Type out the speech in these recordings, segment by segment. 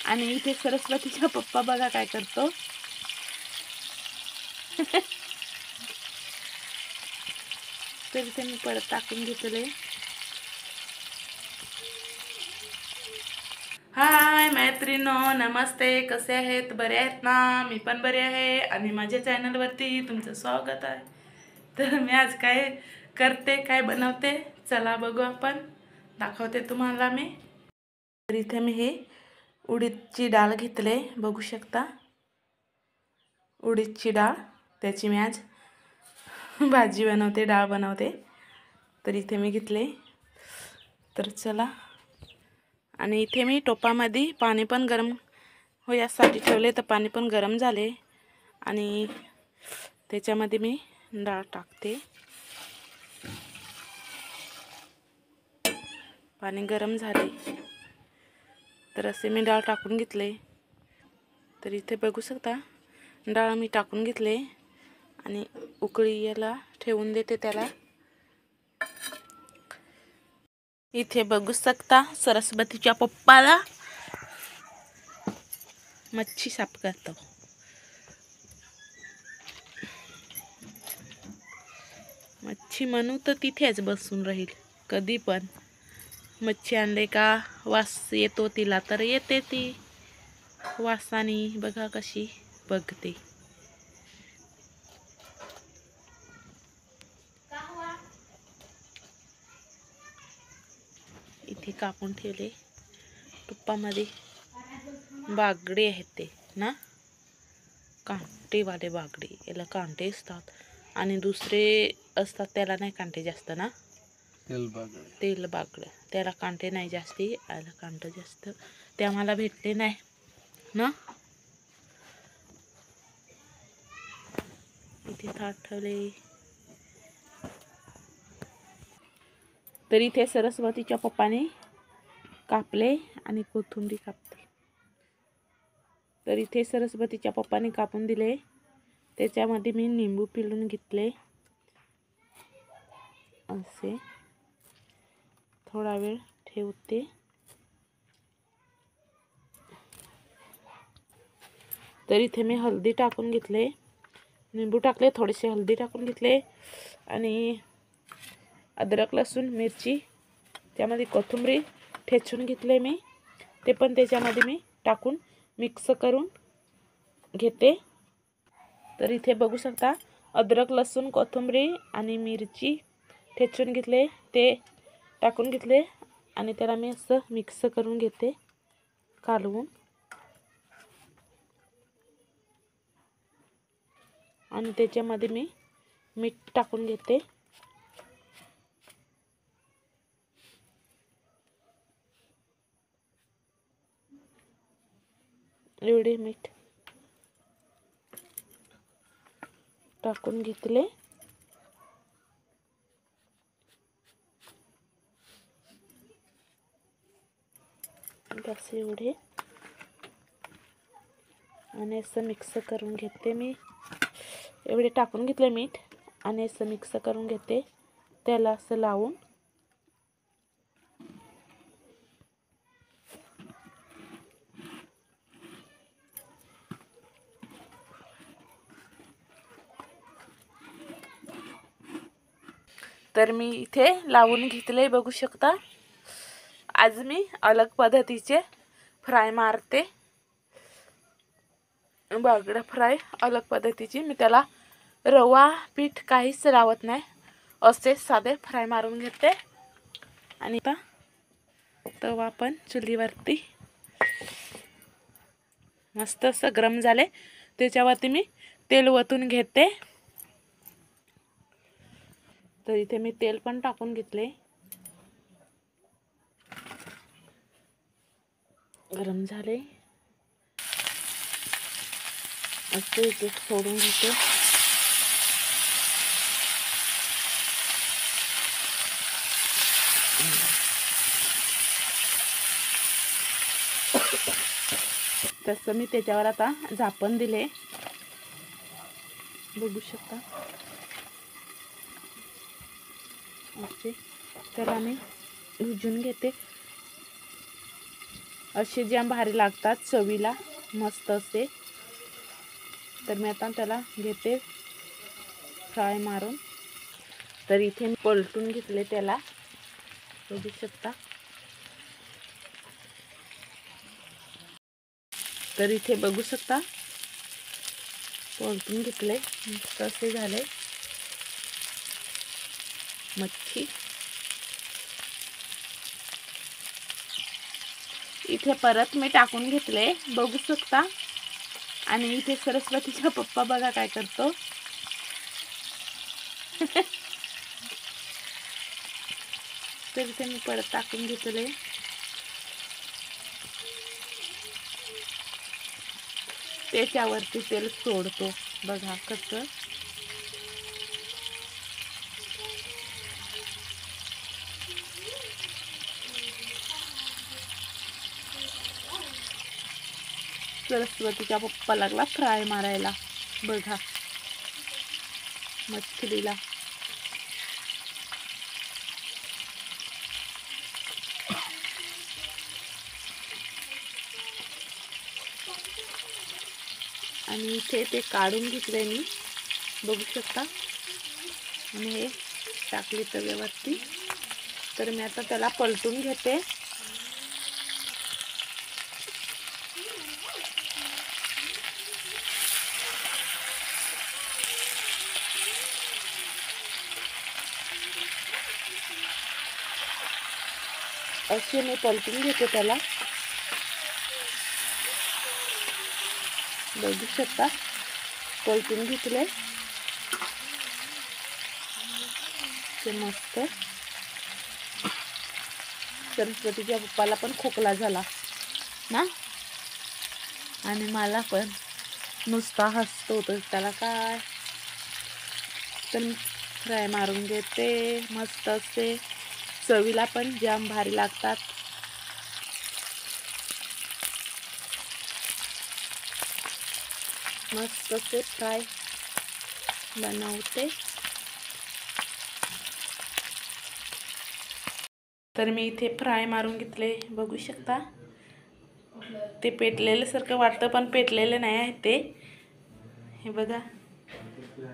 आणि इथे सरस्वतीचा पप्पा बघा काय करतो. तर इथे मी परत टाकून घेतले. हाय मैत्रिणो, नमस्ते. कसे आहेत? बरे आहेत ना? मी पण बरे आहे आणि माझ्या चॅनलवरती तुमचं स्वागत आहे. तर मी आज काय करते, काय बनवते, चला बघू आपण. दाखवते तुम्हाला मी. तर इथे मी हे उडीदची डाळ घेतले, बघू शकता. उडीदची डाळ, त्याची मी आज भाजी बनवते, डाळ बनवते. तर इथे मी घेतले. तर चला. आणि इथे मी टोपामध्ये पाणी पण गरम हो यासाठी ठेवले. तर पाणी पण गरम झाले आणि त्याच्यामध्ये मी डाळ टाकते. पाणी गरम झाले तर असे मी डाळ टाकून घेतले. तर इथे बघू शकता डाळ मी टाकून घेतले आणि उकळी याला ठेवून देते त्याला. इथे बघू शकता सरस्वतीच्या पप्पाला मच्छी साफ करतो. मच्छी म्हणू तर तिथेच बसून राहील कधी पण. मच्छी आणले का वास येतो तिला, तर येते ती वासानी. बघा कशी बघते. इथे कापून ठेवले तुपामध्ये. बागडे आहेत ते ना, कांटेवाले बागडे. याला कांटे असतात आणि दुसरे असतात त्याला नाही कांटे जास्त ना. तेल बागडं त्याला कांटे नाही जास्ती, याला कांटे जास्त. ते आम्हाला भेटले नाही ना. इथे ताट ठेवले. तर इथे सरस्वतीच्या पप्पाने कापले आणि कोथिंबीर कापते. तर इथे सरस्वतीच्या पप्पाने कापून दिले. त्याच्यामध्ये मी निंबू पिळून घेतले. असे थोडा वेळ ठेवते. तर इथे मी हळदी टाकून घेतले, निंबू टाकले, थोडेसे हळदी टाकून घेतले आणि अद्रक लसूण मिरची, त्यामध्ये कोथिंबीर ठेचून घेतले मी. ते पण त्याच्यामध्ये मी टाकून मिक्स करून घेते. तर इथे बघू शकता अद्रक लसूण कोथिंबीर आणि मिरची ठेचून घेतले, ते टाकून घेतले आणि त्याला मी असं मिक्स करून घेते कालवून. आणि त्याच्यामध्ये मी मीठ टाकून घेते. एवढे मीठ टाकून घेतले. बस एवढे. आणि असं मिक्स करून घेते मी. एवढे टाकून घेतले मीठ आणि असं मिक्स करून घेते त्याला असं लावून. तर मी इथे लावून घेतले, बघू शकता. आज मी अलग पद्धतीचे फ्राय मारते, बागडा फ्राय अलग पद्धतीची. मी त्याला रवा पीठ काहीच लावत नाही, असे साधे फ्राय मारून घेते. आणि आता तवा पण चुलीवरती मस्त असं गरम झाले, त्याच्यावरती मी तेल ओतून घेते. तर इथे मी तेल पण टाकून घेतले. गरम झाले, असे एक सोडून घेते. तसं मी त्याच्यावर आता झाकण दिले, बघू शकता. असे त्याला मी भुजून घेते. असे जाम भारी लागतात चवीला, मस्त असे. तर मी आता त्याला घेते फ्राय मारून. तर इथे मी पलटून घेतले त्याला, बघू शकता. तर इथे बघू शकता पलटून घेतले, मस्त असे झाले मच्छी. इथे परत मी टाकून घेतले, बघू शकता. आणि इथे सरस्वतीचा पप्पा बघा काय करतो. तर इथे मी परत टाकून घेतले. त्याच्यावरती तेल सोडतो बघा कसं. सरस्वतीचा पप्पा लागला फ्राय मारायला बघा मच्छलीला. आणि इथे ते काढून घेतले मी, बघू शकता. आणि हे टाकले तव्यावरती. तर मी आता त्याला पलटून घेते. असे मी पलटून घेते त्याला, बघू शकता. पलटून घेतले ते मस्त. सरस्वतीच्या पप्पाला पण खोकला झाला ना, आणि मला पण नुसता हसतो होतं त्याला काय. तर फ्राय मारून घेते मस्त असे, चवीला पण जाम भारी लागतात. मस्त असे फ्राय बनवते. तर मी इथे फ्राय मारून घेतले, बघू शकता. ते पेटलेलं सारखं वाटतं पण पेटलेलं नाही आहे ते, हे बघा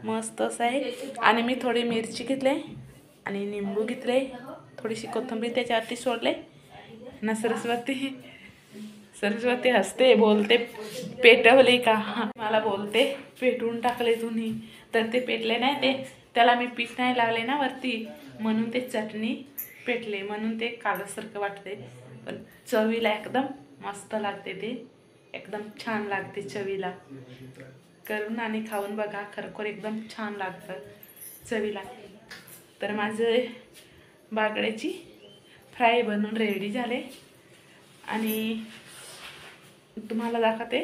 मस्त असं आहे. आणि मी थोडी मिरची घेतले आणि निंबू घेतले, थोडीशी कोथिंबीर त्याच्यावरती सोडले ना. सरस्वती हसते, बोलते पेटवले का. मला बोलते पेटवून टाकले तुम्ही. तर ते पेटले नाही, ते त्याला मी पीठ नाही लावले ना वरती, म्हणून ते चटणी पेटले, म्हणून ते काळासारखं वाटते. पण चवीला एकदम मस्त लागते, ते एकदम छान लागते चवीला. करून आणि खाऊन बघा, खरोखर एकदम छान लागतं चवीला. तर माझे बागड्याची फ्राय बनवून रेडी झाले. आणि तुम्हाला दाखवते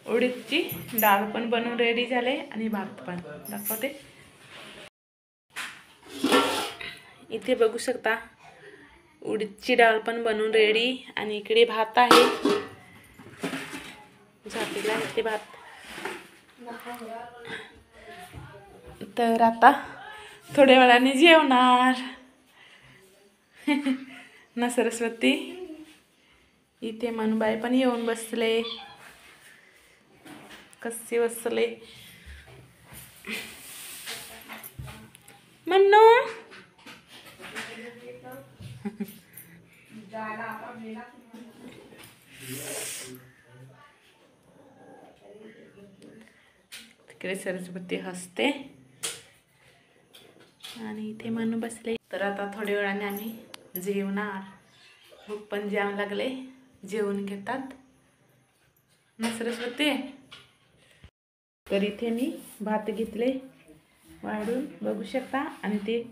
उडीदची डाळ पण बनवून रेडी झाले आणि भात पण दाखवते. इथे बघू शकता उडीदची डाळ पण बनवून रेडी, आणि इकडे भात आहे, झालेला आहे ते भात. तर आता थोड्या वेळाने जेवणार ना सरस्वती. इथे मनुबाई पण येऊन बसले, कसे बसले मन्नू. तिकडे सरस्वती हसते आणि इथे मन्नू बसले. तर आता थोड्या वेळाने आम्ही जेवणार, भूक पण जाम लागले, जेवण घेतात ना सरस्वती. तर इथे मी भात घेतले वाढून, बघू शकता. आणि ते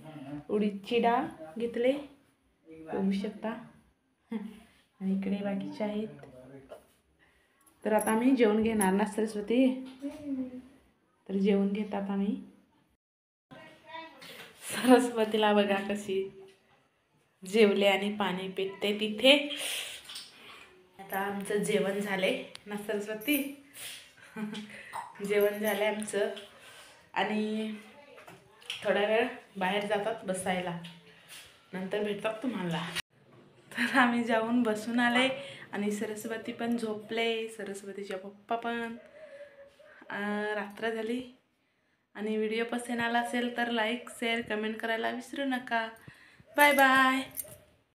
उडीदची डाळ घेतले, बघू शकता. आणि इकडे बाकीचे आहेत. तर आता आम्ही जेवण घेणार ना सरस्वती. तर जेवण घेतात आम्ही. सरस्वतीला बघा कशी जेवले आणि पाणी पिते तिथे. आता आमचं जेवण झाले ना सरस्वती. जेवण झाले आमचं, आणि थोडा वेळ बाहेर जातात बसायला, नंतर भेटतात तुम्हाला. तर आम्ही जाऊन बसून आले आणि सरस्वती पण झोपले, सरस्वतीच्या पप्पा पण. रात्र झाली. आणि व्हिडिओ पसंत आला असेल तर लाईक शेअर कमेंट करायला विसरू नका. Bye bye.